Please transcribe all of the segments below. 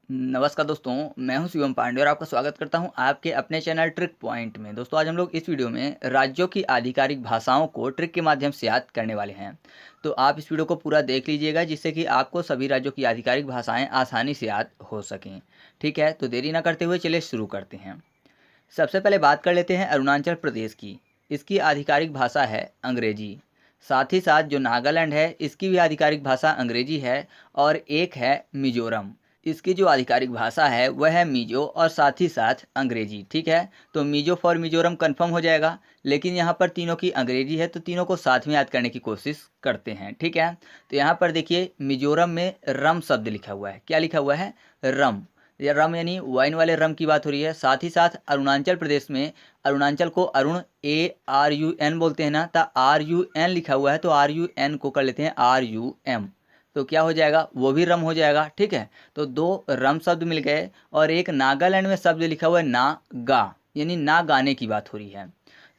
नमस्कार दोस्तों, मैं हूं शिवम पांडे और आपका स्वागत करता हूं आपके अपने चैनल ट्रिक पॉइंट में। दोस्तों, आज हम लोग इस वीडियो में राज्यों की आधिकारिक भाषाओं को ट्रिक के माध्यम से याद करने वाले हैं। तो आप इस वीडियो को पूरा देख लीजिएगा जिससे कि आपको सभी राज्यों की आधिकारिक भाषाएं आसानी से याद हो सकें। ठीक है, तो देरी ना करते हुए चलिए शुरू करते हैं। सबसे पहले बात कर लेते हैं अरुणाचल प्रदेश की। इसकी आधिकारिक भाषा है अंग्रेजी। साथ ही साथ जो नागालैंड है इसकी भी आधिकारिक भाषा अंग्रेजी है। और एक है मिजोरम, इसकी जो आधिकारिक भाषा है वह है मिजो और साथ ही साथ अंग्रेजी। ठीक है, तो मिजो फॉर मिजोरम कंफर्म हो जाएगा। लेकिन यहाँ पर तीनों की अंग्रेजी है तो तीनों को साथ में याद करने की कोशिश करते हैं। ठीक है, तो यहाँ पर देखिए मिजोरम में रम शब्द लिखा हुआ है। क्या लिखा हुआ है? रम। या रम यानी वाइन वाले रम की बात हो रही है। साथ ही साथ अरुणाचल प्रदेश में अरुणाचल को अरुण ARUN बोलते हैं ना, तो RUN लिखा हुआ है तो RUN को कर लेते हैं RUM। तो क्या हो जाएगा? वो भी रम हो जाएगा। ठीक है, तो दो रम शब्द मिल गए। और एक नागालैंड में शब्द लिखा हुआ है ना गा, यानी ना गाने की बात हो रही है।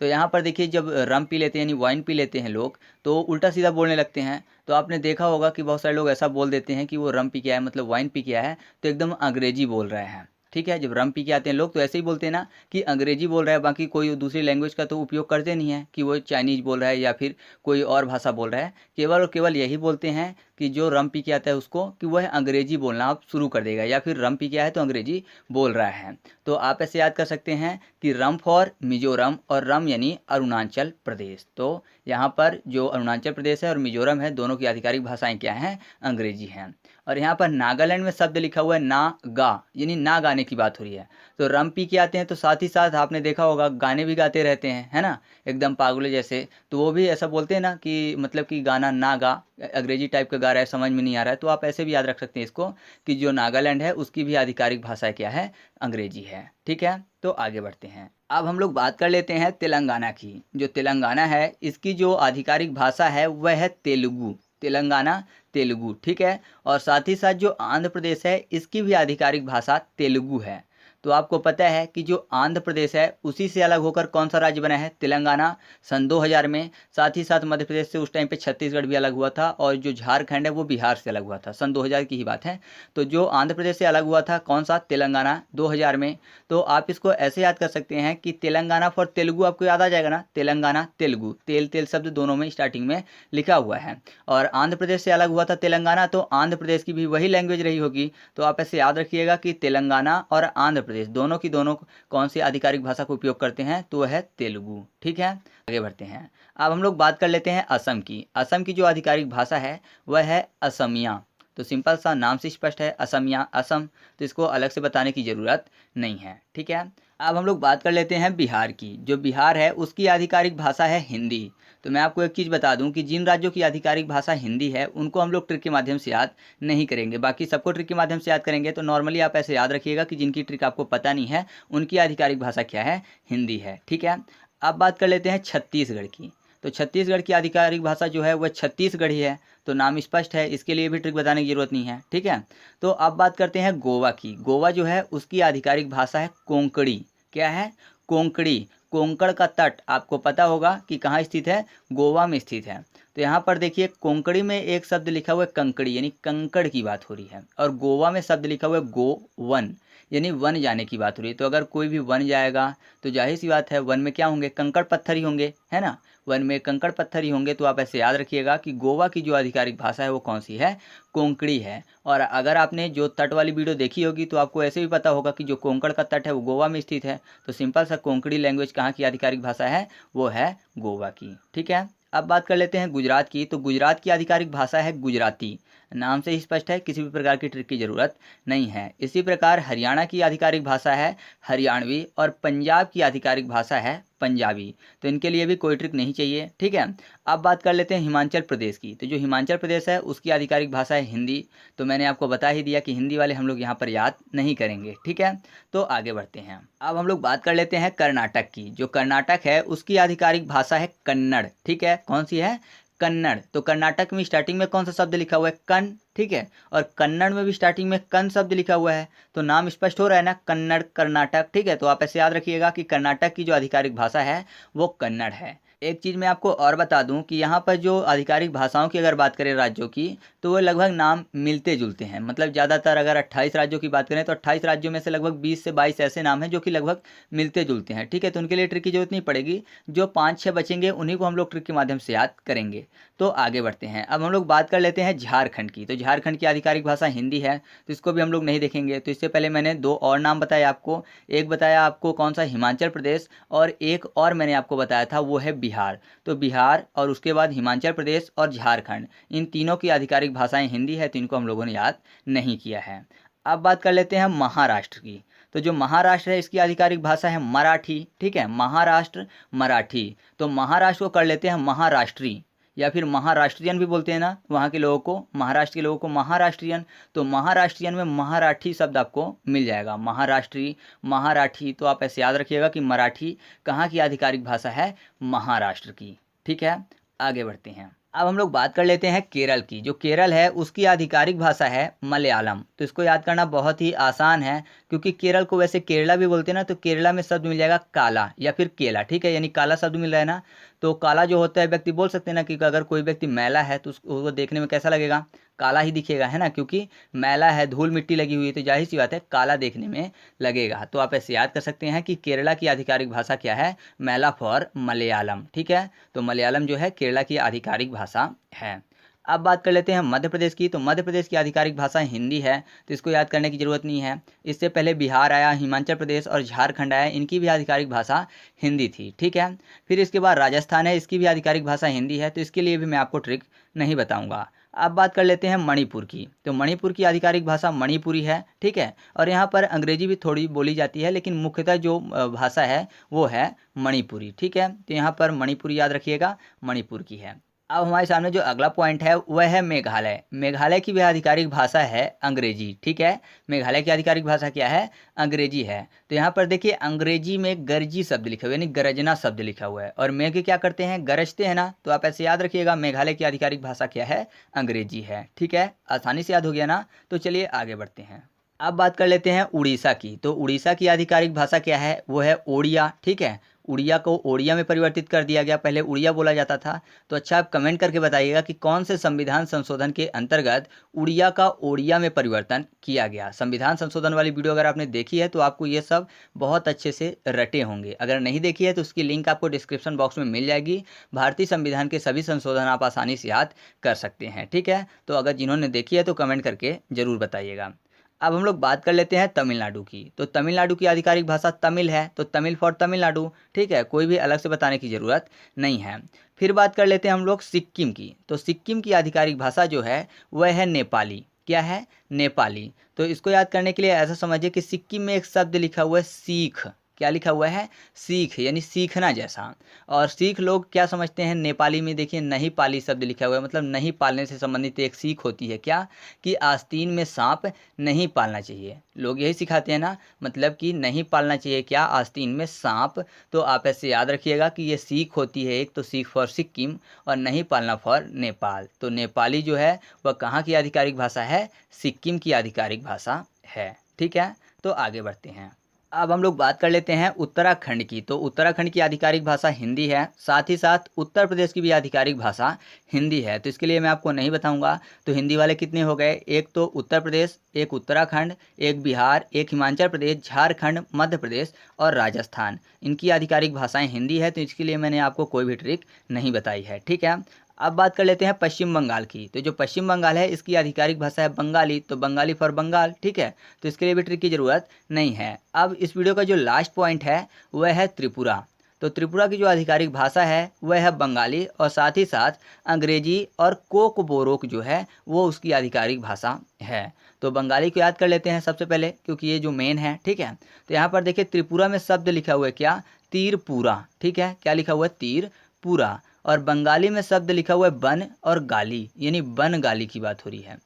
तो यहाँ पर देखिए जब रम पी लेते हैं यानी वाइन पी लेते हैं लोग तो उल्टा सीधा बोलने लगते हैं। तो आपने देखा होगा कि बहुत सारे लोग ऐसा बोल देते हैं कि वो रम पी के आया मतलब वाइन पी के आया है तो एकदम अंग्रेजी बोल रहे हैं। ठीक है, जब रम पी के आते हैं लोग तो ऐसे ही बोलते हैं ना कि अंग्रेजी बोल रहा है, बाकी कोई दूसरी लैंग्वेज का तो उपयोग करते नहीं है कि वो चाइनीज बोल रहा है या फिर कोई और भाषा बोल रहा है। केवल और केवल यही बोलते हैं कि जो रम पी के आता है उसको कि वह अंग्रेजी बोलना आप शुरू कर देगा या फिर रम पी के आया है तो अंग्रेजी बोल रहा है। तो आप ऐसे याद कर सकते हैं कि रम फॉर मिजोरम और रम यानी अरुणाचल प्रदेश। तो यहाँ पर जो अरुणाचल प्रदेश है और मिजोरम है दोनों की आधिकारिक भाषाएं क्या हैं? अंग्रेजी हैं। और यहाँ पर नागालैंड में शब्द लिखा हुआ है ना गा, यानी ना गाने की बात हो रही है। तो रम पी के आते हैं तो साथ ही साथ आपने देखा होगा गाने भी गाते रहते हैं, है ना, एकदम पागलों जैसे। तो वो भी ऐसा बोलते हैं ना कि मतलब कि गाना ना गा, अंग्रेजी टाइप का गा रहा है, समझ में नहीं आ रहा है। तो आप ऐसे भी याद रख सकते हैं इसको कि जो नागालैंड है उसकी भी आधिकारिक भाषा क्या है? अंग्रेजी है। ठीक है, तो आगे बढ़ते हैं। अब हम लोग बात कर लेते हैं तेलंगाना की। जो तेलंगाना है इसकी जो आधिकारिक भाषा है वह है तेलुगु। तेलंगाना तेलुगु। ठीक है, और साथ ही साथ जो आंध्र प्रदेश है इसकी भी आधिकारिक भाषा तेलुगु है। तो आपको पता है कि जो आंध्र प्रदेश है उसी से अलग होकर कौन सा राज्य बना है? तेलंगाना, सन 2000 में। साथ ही साथ मध्य प्रदेश से उस टाइम पे छत्तीसगढ़ भी अलग हुआ था और जो झारखंड है वो बिहार से अलग हुआ था। सन 2000 की ही बात है। तो जो आंध्र प्रदेश से अलग हुआ था कौन सा? तेलंगाना, 2000 में। तो आप इसको ऐसे याद कर सकते हैं कि तेलंगाना फॉर तेलुगु आपको याद आ जाएगा ना, तेलंगाना तेलुगु, तेल तेल शब्द दोनों में स्टार्टिंग में लिखा हुआ है। और आंध्र प्रदेश से अलग हुआ था तेलंगाना तो आंध्र प्रदेश की भी वही लैंग्वेज रही होगी। तो आप ऐसे याद रखिएगा कि तेलंगाना और आंध्र प्रदेश दोनों की दोनों कौन सी आधिकारिक भाषा का उपयोग करते हैं? तो वह है तेलुगु। ठीक है, आगे बढ़ते हैं। अब हम लोग बात कर लेते हैं असम की। असम की जो आधिकारिक भाषा है वह है असमिया। तो सिंपल सा नाम से स्पष्ट है, असमिया, असम। तो इसको अलग से बताने की ज़रूरत नहीं है। ठीक है, अब हम लोग बात कर लेते हैं बिहार की। जो बिहार है उसकी आधिकारिक भाषा है हिंदी। तो मैं आपको एक चीज़ बता दूं कि जिन राज्यों की आधिकारिक भाषा हिंदी है उनको हम लोग ट्रिक के माध्यम से याद नहीं करेंगे, बाकी सबको ट्रिक के माध्यम से याद करेंगे। तो नॉर्मली आप ऐसे याद रखिएगा कि जिनकी ट्रिक आपको पता नहीं है उनकी आधिकारिक भाषा क्या है? हिंदी है। ठीक है, अब बात कर लेते हैं छत्तीसगढ़ की। तो छत्तीसगढ़ की आधिकारिक भाषा जो है वह छत्तीसगढ़ी है। तो नाम स्पष्ट है, इसके लिए भी ट्रिक बताने की जरूरत नहीं है। ठीक है, तो अब बात करते हैं गोवा की। गोवा जो है उसकी आधिकारिक भाषा है कोंकणी। क्या है? कोंकणी। कोंकण का तट आपको पता होगा कि कहाँ स्थित है? गोवा में स्थित है। तो यहाँ पर देखिए कोंकणी में एक शब्द लिखा हुआ है कंकड़ी, यानी कंकड़ की बात हो रही है। और गोवा में शब्द लिखा हुआ है गोवन, यानी वन जाने की बात हो रही है। तो अगर कोई भी वन जाएगा तो जाहिर सी बात है वन में क्या होंगे? कंकड़ पत्थर ही होंगे, है ना। वन में कंकड़ पत्थर ही होंगे। तो आप ऐसे याद रखिएगा कि गोवा की जो आधिकारिक भाषा है वो कौन सी है? कोंकणी है। और अगर आपने जो तट वाली वीडियो देखी होगी तो आपको ऐसे भी पता होगा कि जो कोंकण का तट है वो गोवा में स्थित है। तो सिंपल सा कोंकणी लैंग्वेज कहाँ की आधिकारिक भाषा है? वो है गोवा की। ठीक है, अब बात कर लेते हैं गुजरात की। तो गुजरात की आधिकारिक भाषा है गुजराती। नाम से ही स्पष्ट है, किसी भी प्रकार की ट्रिक की जरूरत नहीं है। इसी प्रकार हरियाणा की आधिकारिक भाषा है हरियाणवी और पंजाब की आधिकारिक भाषा है पंजाबी। तो इनके लिए भी कोई ट्रिक नहीं चाहिए। ठीक है, अब बात कर लेते हैं हिमाचल प्रदेश की। तो जो हिमाचल प्रदेश है उसकी आधिकारिक भाषा है हिंदी। तो मैंने आपको बता ही दिया कि हिंदी वाले हम लोग यहाँ पर याद नहीं करेंगे। ठीक है, तो आगे बढ़ते हैं। अब हम लोग बात कर लेते हैं कर्नाटक की। जो कर्नाटक है उसकी आधिकारिक भाषा है कन्नड़। ठीक है, कौन सी है? कन्नड़। तो कर्नाटक में स्टार्टिंग में कौन सा शब्द लिखा हुआ है? कन। ठीक है, और कन्नड़ में भी स्टार्टिंग में कन शब्द लिखा हुआ है। तो नाम स्पष्ट हो रहा है ना, कन्नड़, कर्नाटक। ठीक है, तो आप ऐसे याद रखिएगा कि कर्नाटक की जो आधिकारिक भाषा है वो कन्नड़ है। एक चीज़ मैं आपको और बता दूं कि यहाँ पर जो आधिकारिक भाषाओं की अगर बात करें राज्यों की, तो वो लगभग नाम मिलते जुलते हैं। मतलब ज़्यादातर अगर 28 राज्यों की बात करें तो 28 राज्यों में से लगभग 20 से 22 ऐसे नाम हैं जो कि लगभग मिलते जुलते हैं। ठीक है, तो उनके लिए ट्रिक की जरूरत नहीं पड़ेगी। जो 5-6 बचेंगे उन्हीं को हम लोग ट्रिक के माध्यम से याद करेंगे। तो आगे बढ़ते हैं। अब हम लोग बात कर लेते हैं झारखंड की। तो झारखंड की आधिकारिक भाषा हिंदी है, तो इसको भी हम लोग नहीं देखेंगे। तो इससे पहले मैंने 2 और नाम बताए आपको। एक बताया आपको कौन सा, हिमाचल प्रदेश, और एक और मैंने आपको बताया था वो है बिहार। तो बिहार और उसके बाद हिमाचल प्रदेश और झारखंड, इन तीनों की आधिकारिक भाषाएं हिंदी है, तो इनको हम लोगों ने याद नहीं किया है। अब बात कर लेते हैं महाराष्ट्र की। तो जो महाराष्ट्र है इसकी आधिकारिक भाषा है मराठी। ठीक है, महाराष्ट्र मराठी। तो महाराष्ट्र को कर लेते हैं महाराष्ट्री, या फिर महाराष्ट्रियन भी बोलते हैं ना वहाँ के लोगों को, महाराष्ट्र के लोगों को महाराष्ट्रियन। तो महाराष्ट्रियन में मराठी शब्द आपको मिल जाएगा, महाराष्ट्री, मराठी। तो आप ऐसे याद रखिएगा कि मराठी कहाँ की आधिकारिक भाषा है, महाराष्ट्र की। ठीक है, आगे बढ़ते हैं। अब हम लोग बात कर लेते हैं केरल की। जो केरल है उसकी आधिकारिक भाषा है मलयालम। तो इसको याद करना बहुत ही आसान है, क्योंकि केरल को वैसे केरला भी बोलते हैं ना, तो केरला में शब्द मिल जाएगा काला या फिर केला। ठीक है, यानी काला शब्द मिल रहा है ना। तो काला जो होता है, व्यक्ति बोल सकते हैं ना कि अगर कोई व्यक्ति मैला है तो उसको देखने में कैसा लगेगा, काला ही दिखेगा, है ना, क्योंकि मैला है, धूल मिट्टी लगी हुई है, तो जाहिर सी बात है काला देखने में लगेगा। तो आप ऐसे याद कर सकते हैं कि केरला की आधिकारिक भाषा क्या है, मैला फॉर मलयालम। ठीक है, तो मलयालम जो है केरला की आधिकारिक भाषा है। अब बात कर लेते हैं मध्य प्रदेश की। तो मध्य प्रदेश की आधिकारिक भाषा हिंदी है, तो इसको याद करने की ज़रूरत नहीं है। इससे पहले बिहार आया, हिमाचल प्रदेश और झारखंड आया, इनकी भी आधिकारिक भाषा हिंदी थी। ठीक है, फिर इसके बाद राजस्थान है, इसकी भी आधिकारिक भाषा हिंदी है, तो इसके लिए भी मैं आपको ट्रिक नहीं बताऊंगा। अब बात कर लेते हैं मणिपुर की। तो मणिपुर की आधिकारिक भाषा मणिपुरी है। ठीक है, और यहाँ पर अंग्रेजी भी थोड़ी बोली जाती है, लेकिन मुख्यतः जो भाषा है वो है मणिपुरी। ठीक है, तो यहाँ पर मणिपुरी याद रखिएगा, मणिपुर की है। अब हमारे सामने जो अगला पॉइंट है वह है मेघालय। मेघालय की भी आधिकारिक भाषा है अंग्रेजी। ठीक है, मेघालय की आधिकारिक भाषा क्या है, अंग्रेजी है। तो यहाँ पर देखिए अंग्रेजी में गरजी शब्द लिखा हुआ है, यानी गरजना शब्द लिखा हुआ है, और मेघ क्या करते हैं, गरजते हैं ना। तो आप ऐसे याद रखिएगा, मेघालय की आधिकारिक भाषा क्या है, अंग्रेजी है। ठीक है, आसानी से याद हो गया ना। तो चलिए आगे बढ़ते हैं। अब बात कर लेते हैं उड़ीसा की। तो उड़ीसा की आधिकारिक भाषा क्या है, वो है ओडिया। ठीक है, उड़िया को ओडिया में परिवर्तित कर दिया गया, पहले उड़िया बोला जाता था। तो अच्छा, आप कमेंट करके बताइएगा कि कौन से संविधान संशोधन के अंतर्गत उड़िया का ओडिया में परिवर्तन किया गया। संविधान संशोधन वाली वीडियो अगर आपने देखी है तो आपको ये सब बहुत अच्छे से रटे होंगे। अगर नहीं देखी है तो उसकी लिंक आपको डिस्क्रिप्शन बॉक्स में मिल जाएगी। भारतीय संविधान के सभी संशोधन आप आसानी से याद कर सकते हैं। ठीक है, तो अगर जिन्होंने देखी है तो कमेंट करके जरूर बताइएगा। अब हम लोग बात कर लेते हैं तमिलनाडु की। तो तमिलनाडु की आधिकारिक भाषा तमिल है, तो तमिल फॉर तमिलनाडु। ठीक है, कोई भी अलग से बताने की ज़रूरत नहीं है। फिर बात कर लेते हैं हम लोग सिक्किम की। तो सिक्किम की आधिकारिक भाषा जो है वह है नेपाली। क्या है, नेपाली। तो इसको याद करने के लिए ऐसा समझिए कि सिक्किम में एक शब्द लिखा हुआ है सीख। क्या लिखा हुआ है, सीख, यानी सीखना जैसा। और सीख लोग क्या समझते हैं, नेपाली में देखिए नहीं पाली शब्द लिखा हुआ है, मतलब नहीं पालने से संबंधित एक सीख होती है। क्या, कि आस्तीन में सांप नहीं पालना चाहिए। लोग यही सिखाते हैं ना, मतलब कि नहीं पालना चाहिए क्या, आस्तीन में सांप। तो आप ऐसे याद रखिएगा कि ये सीख होती है एक, तो सीख फॉर सिक्किम, और नहीं पालना फॉर नेपाल। तो नेपाली जो है वह कहाँ की आधिकारिक भाषा है, सिक्किम की आधिकारिक भाषा है। ठीक है, तो आगे बढ़ते हैं। अब हम लोग बात कर लेते हैं उत्तराखंड की। तो उत्तराखंड की आधिकारिक भाषा हिंदी है, साथ ही साथ उत्तर प्रदेश की भी आधिकारिक भाषा हिंदी है। तो इसके लिए मैं आपको नहीं बताऊंगा। तो हिंदी वाले कितने हो गए, एक तो उत्तर प्रदेश, एक उत्तराखंड, एक बिहार, एक हिमाचल प्रदेश, झारखंड, मध्य प्रदेश और राजस्थान, इनकी आधिकारिक भाषाएं हिंदी है। तो इसके लिए मैंने आपको कोई भी ट्रिक नहीं बताई है। ठीक है, अब बात कर लेते हैं पश्चिम बंगाल की। तो जो पश्चिम बंगाल है इसकी आधिकारिक भाषा है बंगाली। तो बंगाली फॉर बंगाल। ठीक है, तो इसके लिए भी ट्रिक की ज़रूरत नहीं है। अब इस वीडियो का जो लास्ट पॉइंट है वह है त्रिपुरा। तो त्रिपुरा की जो आधिकारिक भाषा है वह है बंगाली, और साथ ही साथ अंग्रेजी और कोकबोरोक जो है वो उसकी आधिकारिक भाषा है। तो बंगाली को याद कर लेते हैं सबसे पहले, क्योंकि ये जो मेन है। ठीक है, तो यहाँ पर देखिए त्रिपुरा में शब्द लिखा हुआ है क्या, तीरपुरा। ठीक है, क्या लिखा हुआ है, तीरपुरा। और बंगाली में शब्द लिखा हुआ है बन और गाली, यानी बन गाली की बात हो रही है।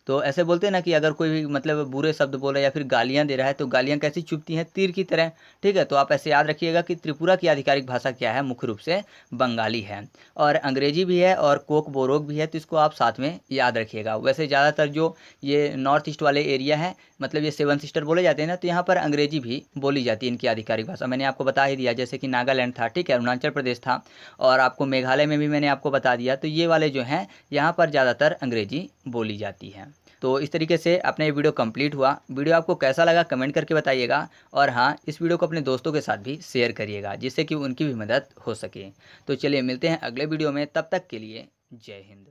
तो ऐसे बोलते हैं ना कि अगर कोई भी मतलब बुरे शब्द बोल रहा है या फिर गालियाँ दे रहा है तो गालियाँ कैसी चुभती हैं, तीर की तरह। ठीक है, तो आप ऐसे याद रखिएगा कि त्रिपुरा की आधिकारिक भाषा क्या है, मुख्य रूप से बंगाली है, और अंग्रेजी भी है और कोक बोरोक भी है, तो इसको आप साथ में याद रखिएगा। वैसे ज़्यादातर जो ये नॉर्थ ईस्ट वाले एरिया है, मतलब ये सेवन सिस्टर बोले जाते हैं ना, तो यहाँ पर अंग्रेजी भी बोली जाती है इनकी आधिकारिक भाषा। मैंने आपको बता ही दिया, जैसे कि नागालैंड था, ठीक है, अरुणाचल प्रदेश था, और आपको मेघालय में भी मैंने आपको बता दिया। तो ये वाले जो हैं यहाँ पर ज़्यादातर अंग्रेजी बोली जाती है। तो इस तरीके से अपना ये वीडियो कंप्लीट हुआ। वीडियो आपको कैसा लगा कमेंट करके बताइएगा, और हाँ, इस वीडियो को अपने दोस्तों के साथ भी शेयर करिएगा जिससे कि उनकी भी मदद हो सके। तो चलिए मिलते हैं अगले वीडियो में, तब तक के लिए जय हिंद।